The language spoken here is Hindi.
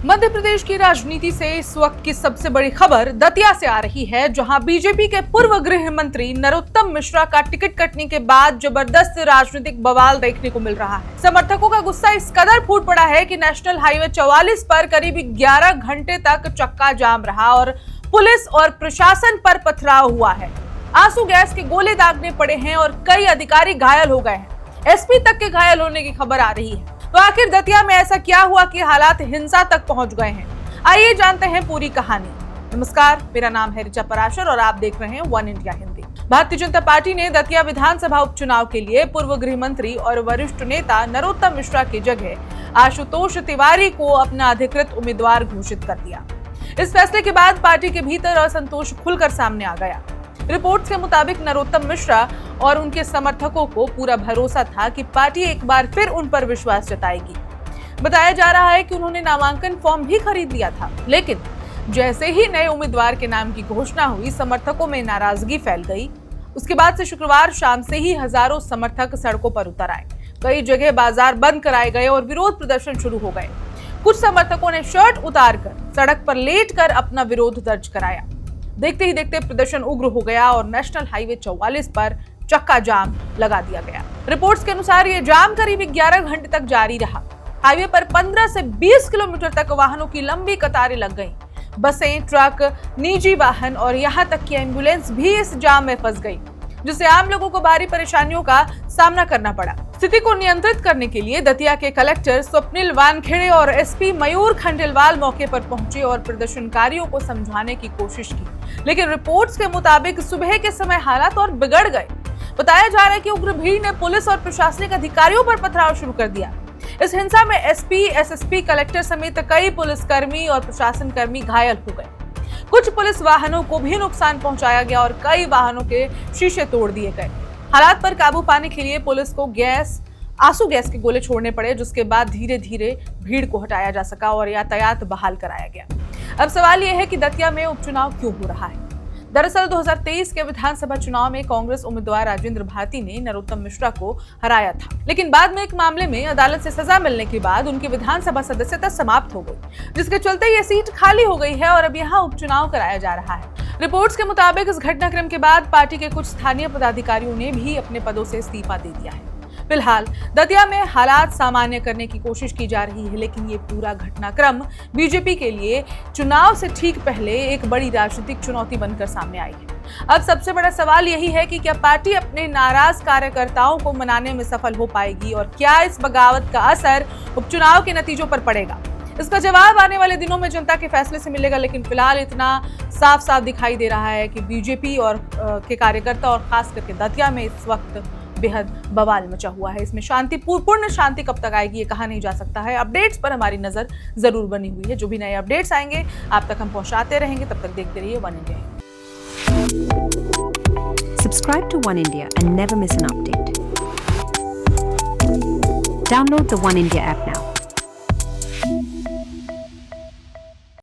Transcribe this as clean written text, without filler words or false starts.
मध्य प्रदेश की राजनीति से इस वक्त की सबसे बड़ी खबर दतिया से आ रही है, जहां बीजेपी के पूर्व गृह मंत्री नरोत्तम मिश्रा का टिकट कटने के बाद जबरदस्त राजनीतिक बवाल देखने को मिल रहा है। समर्थकों का गुस्सा इस कदर फूट पड़ा है कि नेशनल हाईवे 44 पर करीब 11 घंटे तक चक्का जाम रहा और पुलिस और प्रशासन पर पथराव हुआ है। आंसू गैस के गोले दागने पड़े हैं और कई अधिकारी घायल हो गए हैं। एसपी तक के घायल होने की खबर आ रही है। तो आखिर दतिया में ऐसा क्या हुआ कि हालात हिंसा तक पहुंच गए हैं? आइए जानते हैं पूरी कहानी। नमस्कार, मेरा नाम है ऋचा पराशर और आप देख रहे हैं one India Hindi. Bharatiya Janata party ने दतिया विधानसभा उपचुनाव के लिए पूर्व गृह मंत्री और वरिष्ठ नेता नरोत्तम मिश्रा की जगह आशुतोष तिवारी को अपना अधिकृत उम्मीदवार घोषित कर दिया। इस फैसले के बाद पार्टी के भीतर असंतोष खुलकर सामने आ गया। रिपोर्ट्स के मुताबिक नरोत्तम मिश्रा और उनके समर्थकों को पूरा भरोसा था कि पार्टी एक बार फिर उन पर विश्वास जताएगी। बताया जा रहा है कि उन्होंने नामांकन फॉर्म भी खरीद लिया था, लेकिन जैसे ही नए उम्मीदवार के नाम की घोषणा हुई, समर्थकों में नाराजगी फैल गई। उसके बाद से शुक्रवार शाम से ही हजारों समर्थक सड़कों पर उतर आए। कई जगह बाजार बंद कराए गए और विरोध प्रदर्शन शुरू हो गए। कुछ समर्थकों ने शर्ट उतारकर सड़क पर लेटकर अपना विरोध दर्ज कराया। देखते ही देखते प्रदर्शन उग्र हो गया और नेशनल हाईवे 44 पर चक्का जाम लगा दिया गया। रिपोर्ट्स के अनुसार ये जाम करीब 11 घंटे तक जारी रहा। हाईवे पर 15 से 20 किलोमीटर तक वाहनों की लंबी कतारें लग गईं। बसें, ट्रक, निजी वाहन और यहां तक कि एम्बुलेंस भी इस जाम में फंस गई, जिससे आम लोगों को भारी परेशानियों का सामना करना पड़ा। स्थिति को नियंत्रित करने के लिए दतिया के कलेक्टर स्वप्निल वानखेड़े और एसपी मयूर खंडेलवाल मौके पर पहुंचे और प्रदर्शनकारियों को समझाने की कोशिश की, लेकिन रिपोर्ट्स के मुताबिक सुबह के समय हालात और बिगड़ गए। बताया जा रहा है कि उग्र भीड़ ने पुलिस और प्रशासनिक अधिकारियों पर पथराव शुरू कर दिया। इस हिंसा में एसपी, एसएसपी, कलेक्टर समेत कई पुलिसकर्मी और प्रशासन कर्मी घायल हो गए। कुछ पुलिस वाहनों को भी नुकसान पहुंचाया गया और कई वाहनों के शीशे तोड़ दिए गए। हालात पर काबू पाने के लिए पुलिस को आंसू गैस के गोले छोड़ने पड़े, जिसके बाद धीरे धीरे भीड़ को हटाया जा सका और यातायात बहाल कराया गया। अब सवाल यह है कि दतिया में उपचुनाव क्यों हो रहा है? दरअसल 2023 के विधानसभा चुनाव में कांग्रेस उम्मीदवार राजेंद्र भारती ने नरोत्तम मिश्रा को हराया था, लेकिन बाद में एक मामले में अदालत से सजा मिलने के बाद उनकी विधानसभा सदस्यता समाप्त हो गई, जिसके चलते ये सीट खाली हो गई है और अब यहाँ उपचुनाव कराया जा रहा है। रिपोर्ट्स के मुताबिक इस घटनाक्रम के बाद पार्टी के कुछ स्थानीय पदाधिकारियों ने भी अपने पदों से इस्तीफा दे दिया है। फिलहाल दतिया में हालात सामान्य करने की कोशिश की जा रही है, लेकिन ये पूरा घटनाक्रम बीजेपी के लिए चुनाव से ठीक पहले एक बड़ी राजनीतिक चुनौती बनकर सामने आई है। अब सबसे बड़ा सवाल यही है कि क्या पार्टी अपने नाराज कार्यकर्ताओं को मनाने में सफल हो पाएगी और क्या इस बगावत का असर उपचुनाव के नतीजों पर पड़ेगा? इसका जवाब आने वाले दिनों में जनता के फैसले से मिलेगा, लेकिन फिलहाल इतना साफ साफ दिखाई दे रहा है कि बीजेपी और के कार्यकर्ता और खास करके दतिया में इस वक्त बेहद बवाल मचा हुआ है। इसमें पूर्ण शांति कब तक आएगी ये कहा नहीं जा सकता है। अपडेट्स पर हमारी नजर जरूर बनी हुई है। जो भी नए अपडेट्स आएंगे आप तक हम पहुंचाते रहेंगे। तब तक देखते रहिए one India. Subscribe to One India and never miss an update. Download the One India app now.